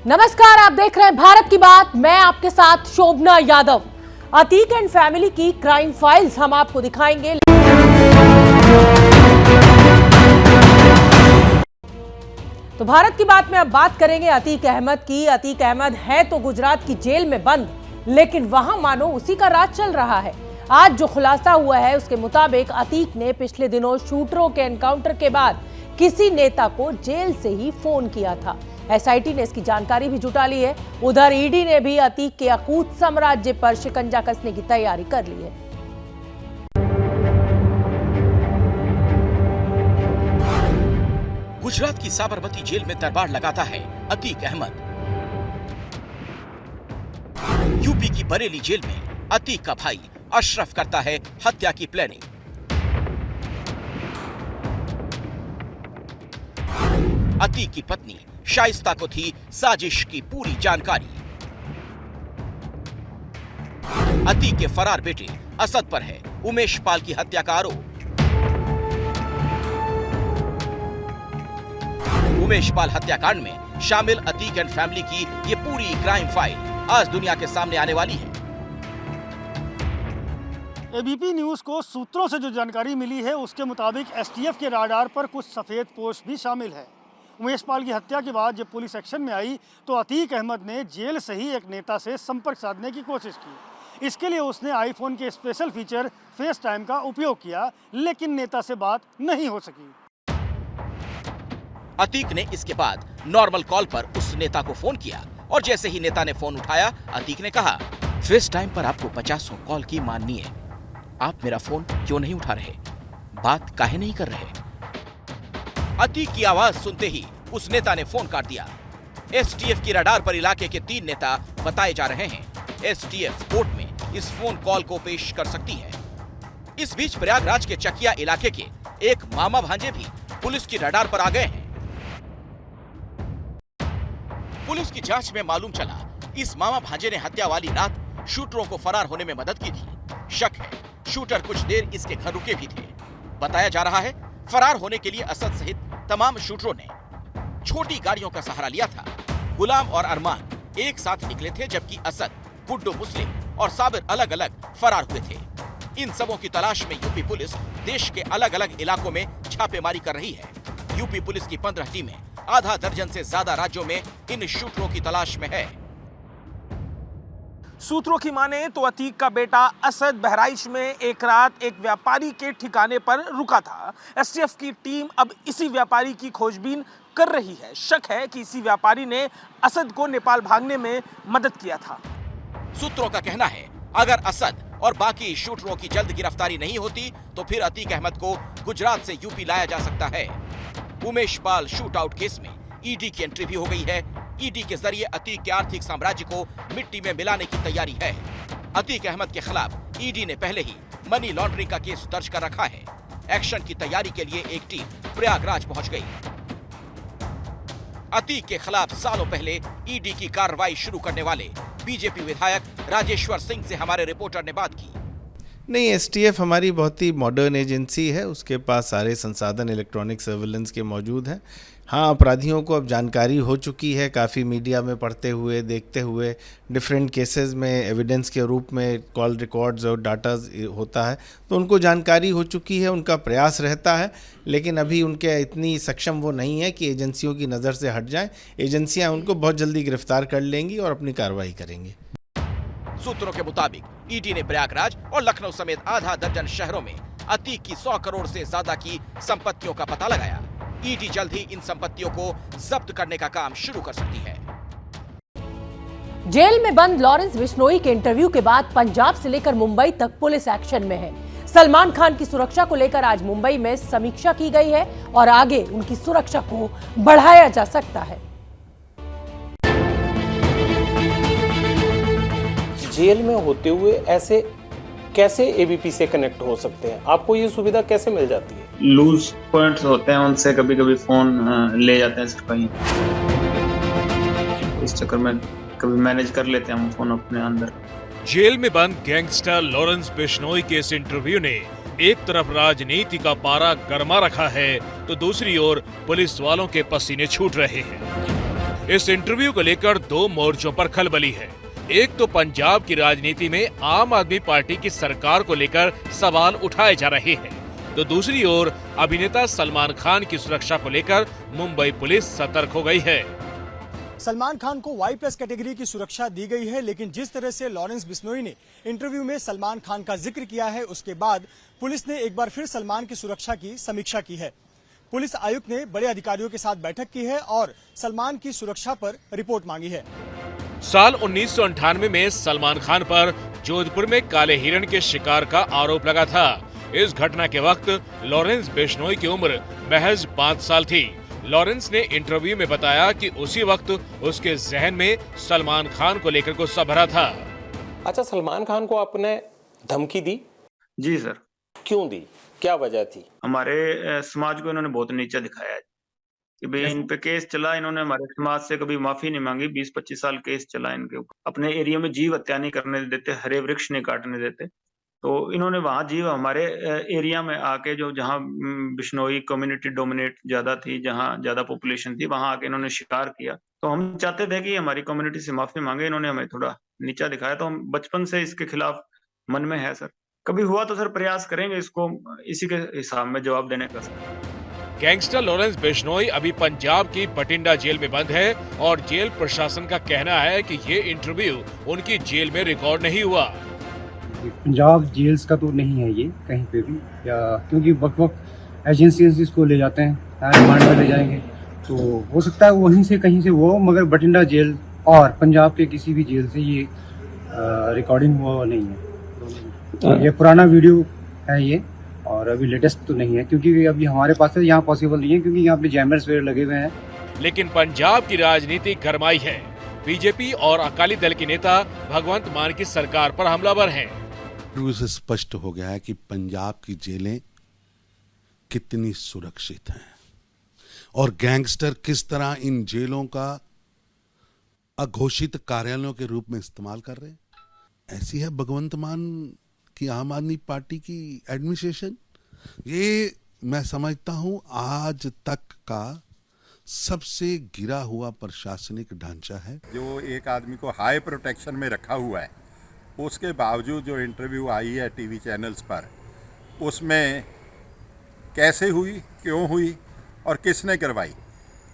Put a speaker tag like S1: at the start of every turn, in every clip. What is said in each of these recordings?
S1: नमस्कार, आप देख रहे हैं भारत की बात। मैं आपके साथ शोभना यादव। अतीक एंड फैमिली की क्राइम फाइल्स हम आपको दिखाएंगे। तो भारत की बात में अब बात करेंगे अतीक अहमद की। अतीक अहमद है तो गुजरात की जेल में बंद, लेकिन वहां मानो उसी का राज चल रहा है। आज जो खुलासा हुआ है उसके मुताबिक अतीक ने पिछले दिनों शूटरों के एनकाउंटर के बाद किसी नेता को जेल से ही फोन किया था। एसआईटी ने इसकी जानकारी भी जुटा ली है। उधर ईडी ने भी अतीक के अकूत साम्राज्य पर शिकंजा कसने की तैयारी कर ली है।
S2: गुजरात की साबरमती जेल में दरबार लगाता है अतीक अहमद। यूपी की बरेली जेल में अतीक का भाई अशरफ करता है हत्या की प्लानिंग। अतीक की पत्नी शाइस्ता को थी साजिश की पूरी जानकारी। अतीक के फरार बेटे असद पर है उमेश पाल की हत्या का आरोप। उमेश पाल हत्याकांड में शामिल अतीक एंड फैमिली की ये पूरी क्राइम फाइल आज दुनिया के सामने आने वाली है।
S3: एबीपी न्यूज को सूत्रों से जो जानकारी मिली है उसके मुताबिक एसटीएफ के राडार पर कुछ सफेद पोस्ट भी शामिल है। उमेश पाल की हत्या के बाद जब पुलिस एक्शन में आई तो अतीक अहमद ने जेल से ही एक नेता से संपर्क साधने की कोशिश की। इसके लिए उसने आईफोन के स्पेशल फीचर फेस टाइम का उपयोग किया, लेकिन नेता से बात नहीं हो सकी।
S2: अतीक ने इसके बाद नॉर्मल कॉल पर उस नेता को फोन किया और जैसे ही नेता ने फोन उठाया, अतीक ने कहा, फेस टाइम पर आपको 50 कॉल की माननी है। आप मेरा फोन क्यों नहीं उठा रहे? बात काहे नहीं कर रहे? अतीक की आवाज सुनते ही उस नेता ने फोन काट दिया। एसटीएफ की रडार पर इलाके के 3 नेता बताए जा रहे हैं। एसटीएफ कोर्ट में इस फोन कॉल को पेश कर सकती है। इस बीच प्रयागराज के चकिया इलाके के एक मामा भांजे भी पुलिस की रडार पर आ गए हैं। पुलिस की जांच में मालूम चला, इस मामा भांजे ने हत्या वाली रात शूटरों को फरार होने में मदद की थी। शक है शूटर कुछ देर इसके घर रुके भी थे। बताया जा रहा है फरार होने के लिए असद सहित तमाम शूटरों ने छोटी गाड़ियों का सहारा लिया था। गुलाम और अरमान एक साथ निकले थे, जबकि असद, गुड्डू मुस्लिम और साबिर अलग अलग फरार हुए थे। इन सबों की तलाश में यूपी पुलिस देश के अलग अलग इलाकों में छापेमारी कर रही है। यूपी पुलिस की 15 टीमें आधा दर्जन से ज्यादा राज्यों में इन शूटरों की तलाश में है।
S4: सूत्रों की माने तो अतीक का बेटा असद बहराइच में एक रात एक व्यापारी के ठिकाने पर रुका था। एसटीएफ की टीम अब इसी व्यापारी की खोजबीन कर रही है। शक है कि इसी व्यापारी ने असद को नेपाल भागने में मदद किया था।
S2: सूत्रों का कहना है अगर असद और बाकी शूटरों की जल्द गिरफ्तारी नहीं होती तो फिर अतीक अहमद को गुजरात से यूपी लाया जा सकता है। Umesh Pal shoot out case में ईडी की एंट्री भी हो गई है। ईडी के जरिए अतीक के आर्थिक साम्राज्य को मिट्टी में मिलाने की तैयारी है। अतीक अहमद के खिलाफ ईडी ने पहले ही मनी लॉन्ड्रिंग का केस दर्ज कर रखा है। एक्शन की तैयारी के लिए एक टीम प्रयागराज पहुंच गई। अतीक के खिलाफ सालों पहले ईडी की कार्रवाई शुरू करने वाले बीजेपी विधायक राजेश्वर सिंह से हमारे रिपोर्टर ने बात की।
S5: नहीं, एसटीएफ हमारी बहुत ही मॉडर्न एजेंसी है। उसके पास सारे संसाधन इलेक्ट्रॉनिक सर्विलेंस के मौजूद हैं। हाँ, अपराधियों को अब जानकारी हो चुकी है, काफ़ी मीडिया में पढ़ते हुए, देखते हुए, डिफरेंट केसेस में एविडेंस के रूप में कॉल रिकॉर्ड्स और डाटा होता है, तो उनको जानकारी हो चुकी है। उनका प्रयास रहता है, लेकिन अभी उनके इतनी सक्षम वो नहीं है कि एजेंसियों की नज़र से हट जाएं। एजेंसियां उनको बहुत जल्दी गिरफ्तार कर लेंगी और अपनी कार्रवाई करेंगी।
S2: सूत्रों के मुताबिक ईडी ने प्रयागराज और लखनऊ समेत आधा दर्जन शहरों में अतीक की 100 करोड़ से ज्यादा की संपत्तियों का पता लगाया। ईडी जल्द ही इन संपत्तियों को जब्त करने का काम शुरू कर सकती है।
S1: जेल में बंद लॉरेंस बिश्नोई के इंटरव्यू के बाद पंजाब से लेकर मुंबई तक पुलिस एक्शन में है। सलमान खान की सुरक्षा को लेकर आज मुंबई में समीक्षा की गई है और आगे उनकी सुरक्षा को बढ़ाया जा सकता है।
S6: जेल में होते हुए ऐसे कैसे एबीपी से कनेक्ट हो सकते हैं? आपको ये सुविधा कैसे मिल जाती है?
S7: लूज पॉइंट्स होते हैं, उनसे कभी कभी फोन ले जाते हैं सर कहीं। इस चक्कर में कभी मैनेज कर लेते हैं हम फोन अपने अंदर।
S8: जेल में बंद गैंगस्टर लॉरेंस बिश्नोई के इस इंटरव्यू ने एक तरफ राजनीति का पारा गर्मा रखा है तो दूसरी ओर पुलिस वालों के पसीने छूट रहे हैं। इस इंटरव्यू को लेकर दो मोर्चों पर खलबली है। एक तो पंजाब की राजनीति में आम आदमी पार्टी की सरकार को लेकर सवाल उठाए जा रहे हैं, तो दूसरी ओर अभिनेता सलमान खान की सुरक्षा को लेकर मुंबई पुलिस सतर्क हो गई है।
S9: सलमान खान को Y+ कैटेगरी की सुरक्षा दी गई है, लेकिन जिस तरह से लॉरेंस बिश्नोई ने इंटरव्यू में सलमान खान का जिक्र किया है, उसके बाद पुलिस ने एक बार फिर सलमान की सुरक्षा की समीक्षा की है। पुलिस आयुक्त ने बड़े अधिकारियों के साथ बैठक की है और सलमान की सुरक्षा पर रिपोर्ट मांगी है।
S8: साल 1998 में सलमान खान पर जोधपुर में काले हिरण के शिकार का आरोप लगा था। इस घटना के वक्त लॉरेंस बिश्नोई की उम्र महज 5 साल थी। लॉरेंस ने इंटरव्यू में बताया कि उसी वक्त उसके जहन में सलमान खान को लेकर गुस्सा भरा था।
S6: अच्छा, सलमान खान को आपने धमकी दी?
S7: जी सर।
S6: क्यों दी, क्या वजह थी?
S7: हमारे समाज को इन्होंने बहुत नीचा दिखाया है कि भाई इन पे केस चला, इन्होंने हमारे समाज से कभी माफी नहीं मांगी। 20-25 साल केस चला इनके ऊपर। अपने एरिया में जीव हत्या नहीं करने देते, हरे वृक्ष नहीं काटने देते, तो इन्होंने वहां जीव हमारे एरिया में आके जो जहां बिश्नोई कम्युनिटी डोमिनेट ज्यादा थी, जहां ज्यादा पॉपुलेशन थी, वहां आके इन्होंने शिकार किया। तो हम चाहते थे कि हमारी कम्युनिटी से माफी मांगे, इन्होंने हमें थोड़ा नीचा दिखाया, तो हम बचपन से इसके खिलाफ मन में है सर। कभी हुआ तो सर प्रयास करेंगे इसको इसी के हिसाब में जवाब देने का सर।
S8: गैंगस्टर लॉरेंस बिश्नोई अभी पंजाब की बठिंडा जेल में बंद है और जेल प्रशासन का कहना है कि ये इंटरव्यू उनकी जेल में रिकॉर्ड नहीं हुआ।
S10: पंजाब जेल्स का तो नहीं है ये कहीं पे भी, या क्योंकि वक्त एजेंसीज इसको ले जाते हैं, रिमांड में ले जाएंगे, तो हो सकता है वहीं से कहीं से वो, मगर बठिंडा जेल और पंजाब के किसी भी जेल से ये रिकॉर्डिंग हुआ नहीं है। तो ये पुराना वीडियो है ये, और अभी लेटेस्ट तो नहीं है, क्योंकि अभी हमारे पास है यहाँ पॉसिबल नहीं है, क्योंकि यहाँ पे जैमर्स वगैरह लगे हुए हैं।
S8: लेकिन पंजाब की राजनीति गरमाई है। बीजेपी और अकाली दल के नेता भगवंत मान की सरकार पर हमलावर हैं।
S11: से स्पष्ट हो गया है कि पंजाब की जेलें कितनी सुरक्षित हैं और गैंगस्टर किस तरह इन जेलों का अघोषित कार्यालयों के रूप में इस्तेमाल कर रहे हैं। ऐसी है भगवंत मान की आम आदमी पार्टी की एडमिनिस्ट्रेशन। ये मैं समझता हूं आज तक का सबसे गिरा हुआ प्रशासनिक ढांचा है।
S12: जो एक आदमी को हाई प्रोटेक्शन में रखा हुआ है, उसके बावजूद जो इंटरव्यू आई है टीवी चैनल्स पर, उसमें कैसे हुई, क्यों हुई और किसने करवाई,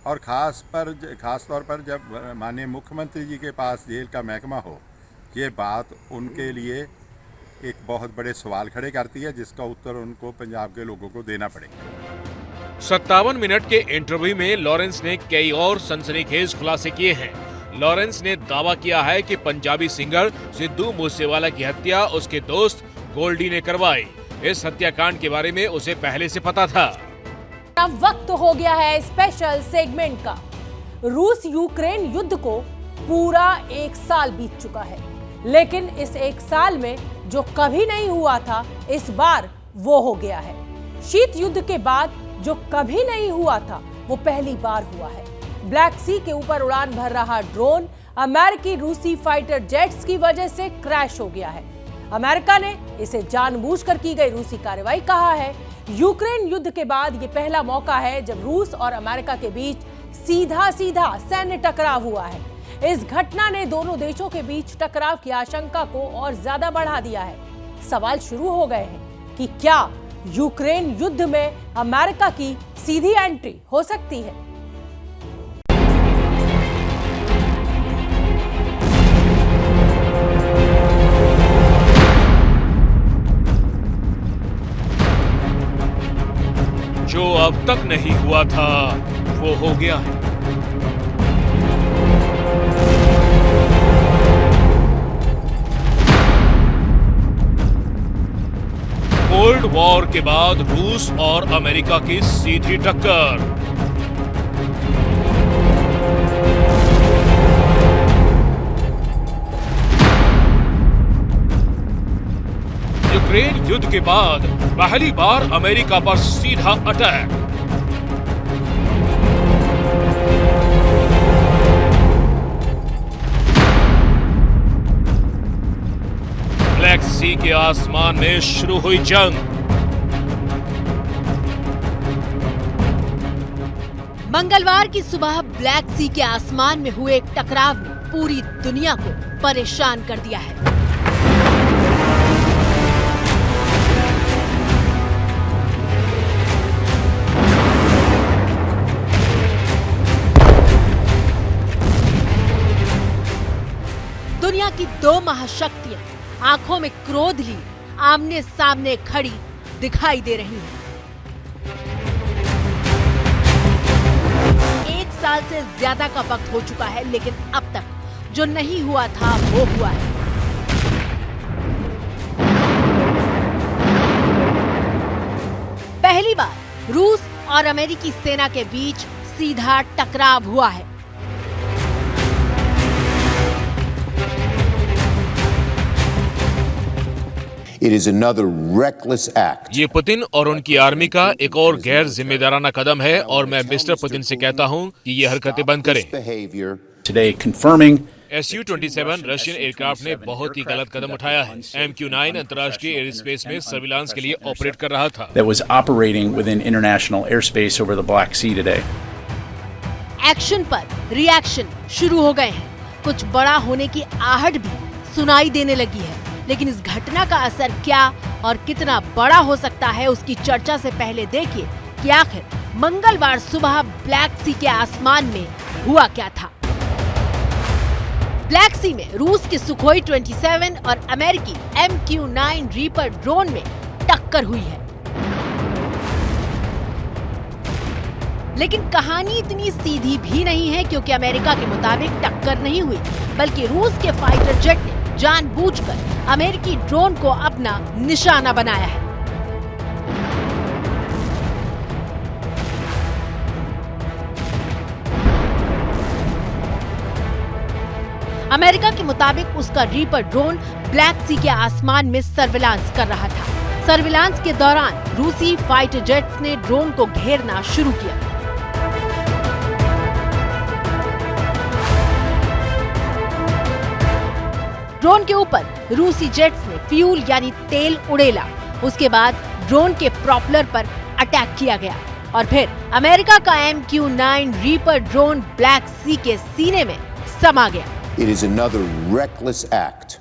S12: और ख़ास तौर पर जब माननीय मुख्यमंत्री जी के पास जेल का महकमा हो, ये बात उनके लिए एक बहुत बड़े सवाल खड़े करती है, जिसका उत्तर उनको पंजाब के लोगों को देना पड़ेगा।
S8: 57 मिनट के इंटरव्यू में लॉरेंस ने कई और सनसनीखेज खुलासे किए हैं। लॉरेंस ने दावा किया है कि पंजाबी सिंगर सिद्धू मूसेवाला की हत्या उसके दोस्त गोल्डी ने करवाई। इस हत्याकांड के बारे में उसे पहले से पता था।
S1: अब वक्त हो गया है स्पेशल सेगमेंट का। रूस यूक्रेन युद्ध को पूरा 1 साल बीत चुका है, लेकिन इस 1 साल में जो कभी नहीं हुआ था, इस बार वो हो गया है। शीत युद्ध के बाद जो कभी नहीं हुआ था, वो पहली बार हुआ है। ब्लैक सी के ऊपर उड़ान भर रहा ड्रोन अमेरिकी रूसी फाइटर जेट्स की वजह से क्रैश हो गया है। अमेरिका ने इसे जानबूझकर की गई रूसी कार्रवाई कहा है। यूक्रेन युद्ध के बाद ये पहला मौका है जब रूस और अमेरिका के बीच सीधा सैन्य टकराव हुआ है। इस घटना ने दोनों देशों के बीच टकराव की आशंका को और ज्यादा बढ़ा दिया है। सवाल शुरू हो गए हैं कि क्या यूक्रेन युद्ध में अमेरिका की सीधी एंट्री हो सकती है।
S8: जो अब तक नहीं हुआ था, वो हो गया है। कोल्ड वॉर के बाद रूस और अमेरिका की सीधी टक्कर। यूक्रेन युद्ध के बाद पहली बार अमेरिका पर सीधा अटैक। ब्लैक सी के आसमान में शुरू हुई जंग।
S13: मंगलवार की सुबह ब्लैक सी के आसमान में हुए एक टकराव ने पूरी दुनिया को परेशान कर दिया है। दुनिया की दो महाशक्तियां आंखों में क्रोध लिए आमने सामने खड़ी दिखाई दे रही हैं। 1 साल से ज्यादा का वक्त हो चुका है, लेकिन अब तक जो नहीं हुआ था वो हुआ है। पहली बार रूस और अमेरिकी सेना के बीच सीधा टकराव हुआ है।
S14: It is another reckless act.
S8: ये पुतिन और उनकी आर्मी का एक और गैर जिम्मेदाराना कदम है और मैं मिस्टर पुतिन से कहता हूं कि ये हरकतें बंद करें।
S15: Today confirming
S8: Su-27 Russian aircraft ने बहुत ही गलत कदम उठाया है। MQ-9 अंतर्राष्ट्रीय एयर स्पेस में सर्विलांस के लिए ऑपरेट कर रहा था।
S15: that was operating within international airspace over the Black Sea today.
S13: Action पर रिएक्शन शुरू हो गए हैं। कुछ बड़ा होने की आहट भी सुनाई देने लगी है, लेकिन इस घटना का असर क्या और कितना बड़ा हो सकता है उसकी चर्चा से पहले देखिए कि आखिर मंगलवार सुबह ब्लैक सी के आसमान में हुआ क्या था। ब्लैक सी में रूस के सुखोई 27 और अमेरिकी MQ-9 रीपर ड्रोन में टक्कर हुई है। लेकिन कहानी इतनी सीधी भी नहीं है, क्योंकि अमेरिका के मुताबिक टक्कर नहीं हुई, बल्कि रूस के फाइटर जेट ने जानबूझकर अमेरिकी ड्रोन को अपना निशाना बनाया है। अमेरिका के मुताबिक उसका रीपर ड्रोन ब्लैक सी के आसमान में सर्विलांस कर रहा था। सर्विलांस के दौरान रूसी फाइटर जेट्स ने ड्रोन को घेरना शुरू किया। ड्रोन के ऊपर रूसी जेट्स ने फ्यूल यानी तेल उड़ेला। उसके बाद ड्रोन के प्रोपेलर पर अटैक किया गया और फिर अमेरिका का MQ-9 रीपर ड्रोन ब्लैक सी के सीने में समा गया।
S14: It is another reckless act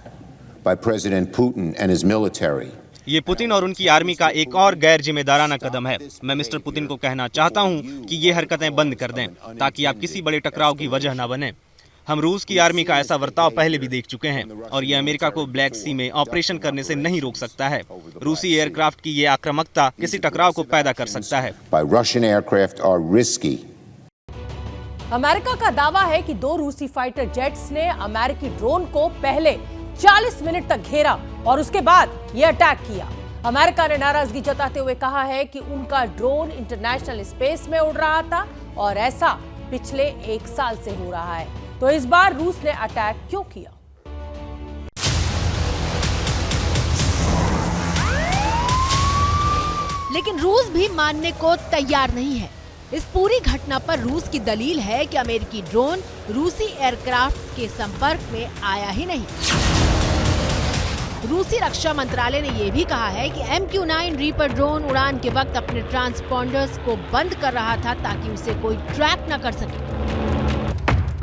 S14: by President Putin and his military.
S16: ये पुतिन और उनकी आर्मी का एक और गैर जिम्मेदाराना कदम है। मैं मिस्टर पुतिन को कहना चाहता हूं कि ये हरकतें बंद कर दें, ताकि आप किसी बड़े टकराव की वजह न बने। हम रूस की आर्मी का ऐसा बर्ताव पहले भी देख चुके हैं और ये अमेरिका को ब्लैक सी में ऑपरेशन करने से नहीं रोक सकता है। रूसी एयरक्राफ्ट की ये आक्रामकता किसी टकराव को पैदा कर सकता है।
S14: By Russian aircraft are risky.
S1: America का दावा है कि 2 रूसी फाइटर जेट्स ने अमेरिकी ड्रोन को पहले 40 मिनट तक घेरा और उसके बाद ये अटैक किया। अमेरिका ने नाराजगी जताते हुए कहा है कि उनका ड्रोन इंटरनेशनल स्पेस में उड़ रहा था और ऐसा पिछले 1 साल से हो रहा है। तो इस बार रूस ने अटैक क्यों किया?
S13: लेकिन रूस भी मानने को तैयार नहीं है। इस पूरी घटना पर रूस की दलील है कि अमेरिकी ड्रोन रूसी एयरक्राफ्ट के संपर्क में आया ही नहीं। रूसी रक्षा मंत्रालय ने यह भी कहा है कि MQ-9 रीपर ड्रोन उड़ान के वक्त अपने ट्रांसपॉन्डर्स को बंद कर रहा था ताकि उसे कोई ट्रैक न कर सके।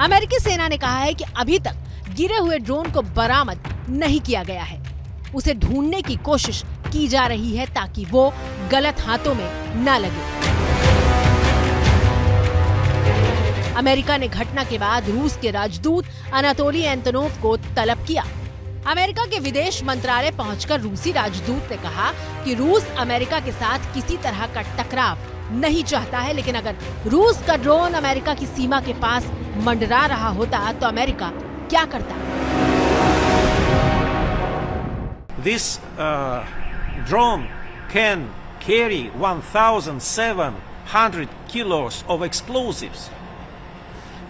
S13: अमेरिकी सेना ने कहा है कि अभी तक गिरे हुए ड्रोन को बरामद नहीं किया गया है। उसे ढूंढने की कोशिश की जा रही है ताकि वो गलत हाथों में न लगे। अमेरिका ने घटना के बाद रूस के राजदूत अनातोली एंटोनोव को तलब किया। अमेरिका के विदेश मंत्रालय पहुंचकर रूसी राजदूत ने कहा कि रूस अमेरिका के साथ किसी तरह का टकराव नहीं चाहता है, लेकिन अगर रूस का ड्रोन अमेरिका की सीमा के पास मंडरा रहा होता तो अमेरिका क्या करता?
S17: This drone can carry 1,700 kilos of explosives.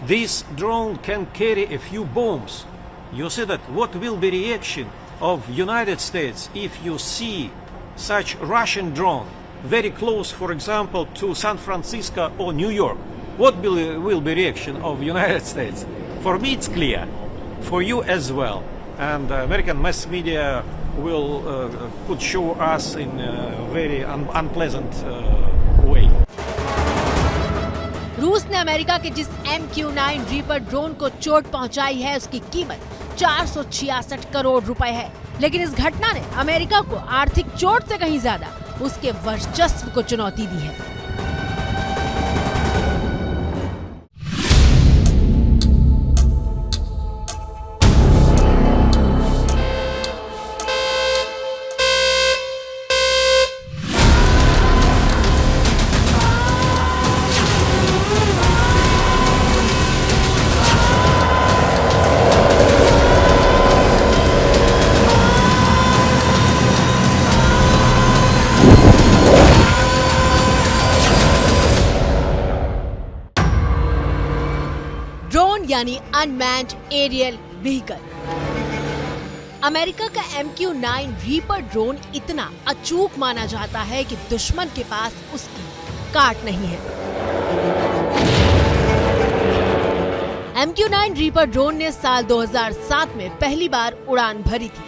S17: This drone can carry a few bombs. You see that what will be reaction of United States if you see such Russian drone very close, for example, to San Francisco or New York? What will be reaction of United States? For me, it's clear. For you as well. And American mass media could show us in a very unpleasant way.
S13: रूस ने America के जिस MQ-9 reaper drone को चोट पहुंचाई है उसकी कीमत 466 करोड़ रुपए है। लेकिन इस घटना ने अमेरिका को आर्थिक चोट से कहीं ज्यादा उसके वर्चस्व को चुनौती दी है। यानी अनमैन्ड एरियल व्हीकल। अमेरिका का MQ-9 रीपर ड्रोन इतना अचूक माना जाता है कि दुश्मन के पास उसकी काट नहीं है। MQ-9 रीपर ड्रोन ने साल 2007 में पहली बार उड़ान भरी थी।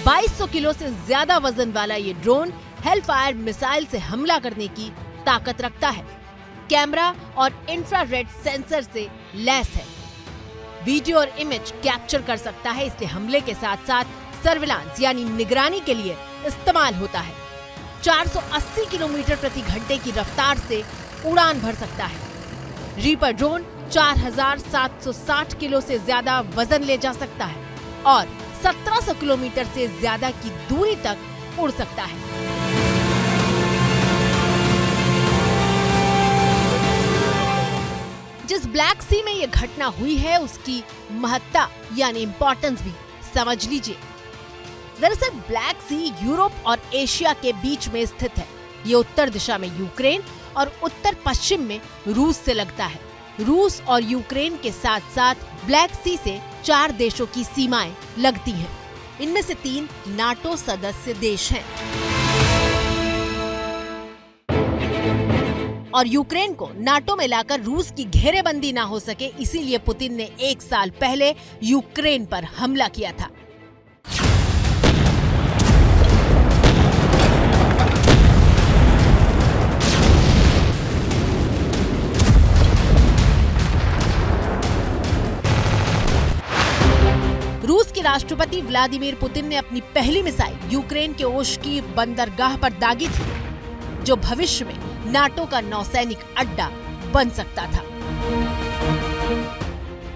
S13: 2200 किलो से ज्यादा वजन वाला ये ड्रोन हेलफायर मिसाइल से हमला करने की ताकत रखता है। कैमरा और इंफ्रारेड सेंसर से लैस है। वीडियो और इमेज कैप्चर कर सकता है, इसलिए हमले के साथ साथ सर्विलांस यानी निगरानी के लिए इस्तेमाल होता है। 480 किलोमीटर प्रति घंटे की रफ्तार से उड़ान भर सकता है। रीपर ड्रोन 4760 किलो से ज्यादा वजन ले जा सकता है और 1700 किलोमीटर से ज्यादा की दूरी तक उड़ सकता है। जिस ब्लैक सी में ये घटना हुई है उसकी महत्ता यानी इम्पोर्टेंस भी समझ लीजिए। दरअसल ब्लैक सी यूरोप और एशिया के बीच में स्थित है। ये उत्तर दिशा में यूक्रेन और उत्तर पश्चिम में रूस से लगता है। रूस और यूक्रेन के साथ साथ ब्लैक सी से 4 देशों की सीमाएं लगती हैं। इनमें से 3 नाटो सदस्य देश हैं। और यूक्रेन को नाटो में लाकर रूस की घेरेबंदी ना हो सके, इसीलिए पुतिन ने 1 साल पहले यूक्रेन पर हमला किया था। रूस के राष्ट्रपति व्लादिमीर पुतिन ने अपनी पहली मिसाइल यूक्रेन के ओश्कीव बंदरगाह पर दागी थी, जो भविष्य में नाटो का नौसैनिक अड्डा बन सकता था।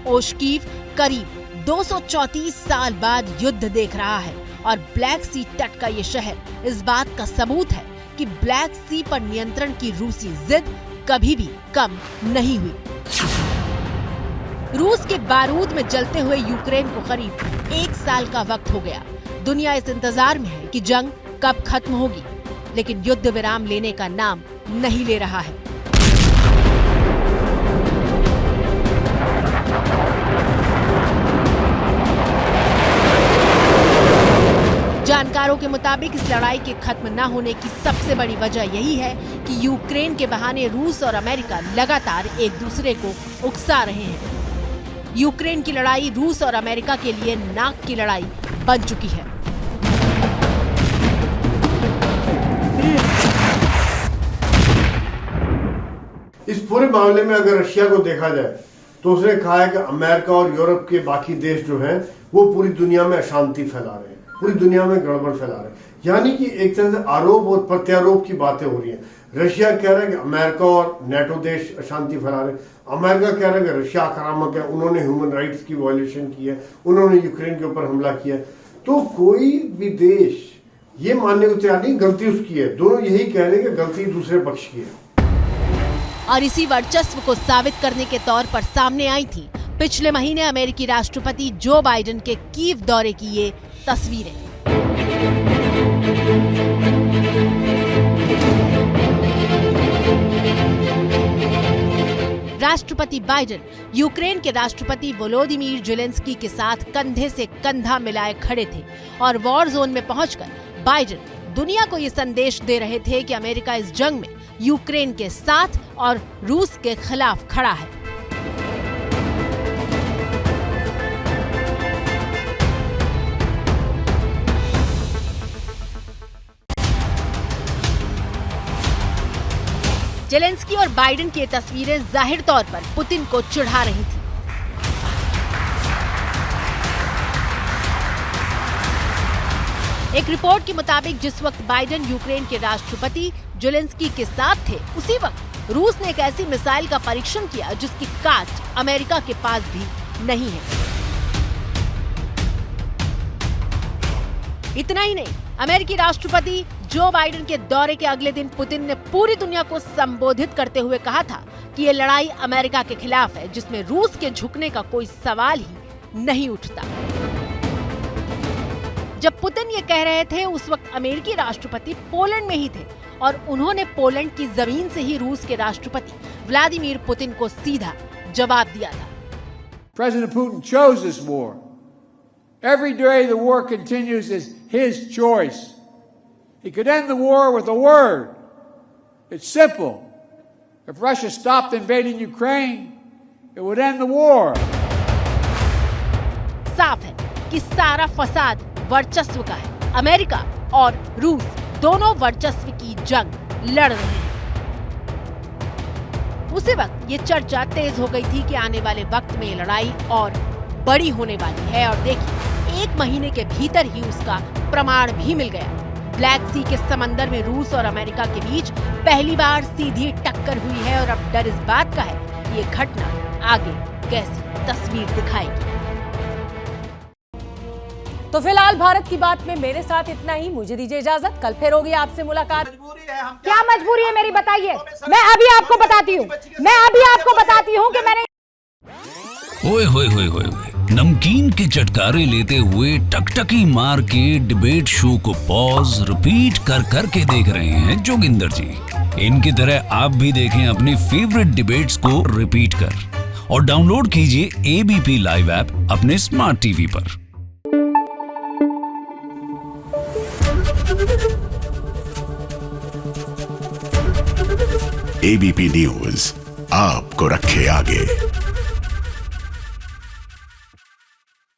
S13: ओश्कीव करीब 234 साल बाद युद्ध देख रहा है और ब्लैक सी तट का ये शहर इस बात का सबूत है कि ब्लैक सी पर नियंत्रण की रूसी जिद कभी भी कम नहीं हुई। रूस के बारूद में जलते हुए यूक्रेन को करीब 1 साल का वक्त हो गया। दुनिया इस इंतजार में है कि जंग कब खत्म होगी, लेकिन युद्ध विराम लेने का नाम नहीं ले रहा है। जानकारों के मुताबिक इस लड़ाई के खत्म न होने की सबसे बड़ी वजह यही है कि यूक्रेन के बहाने रूस और अमेरिका लगातार एक दूसरे को उकसा रहे हैं। यूक्रेन की लड़ाई रूस और अमेरिका के लिए नाक की लड़ाई बन चुकी है।
S18: इस पूरे मामले में अगर रशिया को देखा जाए तो उसने कहा है कि अमेरिका और यूरोप के बाकी देश जो हैं वो पूरी दुनिया में अशांति फैला रहे हैं, पूरी दुनिया में गड़बड़ फैला रहे हैं। यानी कि एक तरह से आरोप और प्रत्यारोप की बातें हो रही हैं। रशिया कह रहा है कि अमेरिका और नेटो देश अशांति फैला रहे हैं। अमेरिका कह रहा है कि रशिया आक्रामक है, उन्होंने ह्यूमन राइट्स की वायलेशन की है, उन्होंने यूक्रेन के ऊपर हमला किया है। तो कोई भी देश ये मानने को तैयार नहीं गलती उसकी है। दोनों यही कह रहे हैं कि गलती दूसरे पक्ष की है।
S13: और इसी वर्चस्व को साबित करने के तौर पर सामने आई थी पिछले महीने अमेरिकी राष्ट्रपति जो बाइडेन के कीव दौरे की ये तस्वीरें। राष्ट्रपति बाइडेन यूक्रेन के राष्ट्रपति वोलोदिमीर ज़ेलेंस्की के साथ कंधे से कंधा मिलाए खड़े थे और वॉर जोन में पहुंचकर बाइडेन दुनिया को ये संदेश दे रहे थे कि अमेरिका इस जंग में यूक्रेन के साथ और रूस के खिलाफ खड़ा है। जेलेंस्की और बाइडेन की ये तस्वीरें जाहिर तौर पर पुतिन को चिढ़ा रही थी। एक रिपोर्ट के मुताबिक जिस वक्त बाइडेन यूक्रेन के राष्ट्रपति जेलेंस्की के साथ थे, उसी वक्त रूस ने एक ऐसी मिसाइल का परीक्षण किया जिसकी कास्ट अमेरिका के पास भी नहीं है। इतना ही नहीं, अमेरिकी राष्ट्रपति जो बाइडेन के दौरे के अगले दिन पुतिन ने पूरी दुनिया को संबोधित करते हुए कहा था कि ये लड़ाई अमेरिका के खिलाफ है, जिसमें रूस के झुकने का कोई सवाल ही नहीं उठता। जब पुतिन ये कह रहे थे, उस वक्त अमेरिकी राष्ट्रपति पोलैंड में ही थे और उन्होंने पोलैंड की जमीन से ही रूस के राष्ट्रपति व्लादिमीर पुतिन को सीधा जवाब दिया था।
S19: President Putin chose this war. Every day the war continues is his choice. He could end the war with a word. It's simple. If Russia stopped invading Ukraine, it would end the war.
S13: साफ है कि सारा फसाद वर्चस्व का है। America और रूस दोनों वर्चस्व की जंग लड़ रहे हैं। उसी वक्त ये चर्चा तेज हो गई थी कि आने वाले वक्त में ये लड़ाई और बड़ी होने वाली है और देखिए, 1 महीने के भीतर ही उसका प्रमाण भी मिल गया। ब्लैक सी के समंदर में रूस और अमेरिका के बीच पहली बार सीधी टक्कर हुई है और अब डर इस बात का है कि ये घटना आगे कैसी तस्वीर दिखाएगी।
S1: तो फिलहाल भारत की बात में मेरे साथ इतना ही। मुझे दीजिए इजाजत, कल फिर होगी आपसे मुलाकात।
S20: क्या मजबूरी है मेरी, बताइए। मैं अभी आपको बताती हूँ कि मैंने
S21: ओए होए होए होए नमकीन के चटकारे लेते हुए टकटकी मार के डिबेट शो को पॉज रिपीट कर कर के देख रहे हैं जोगिंदर जी। इनकी तरह आप भी देखें अपनी फेवरेट डिबेट्स को रिपीट कर और डाउनलोड कीजिए एबीपी लाइव ऐप अपने स्मार्ट टीवी पर।
S22: एबीपी न्यूज आपको रखे आगे।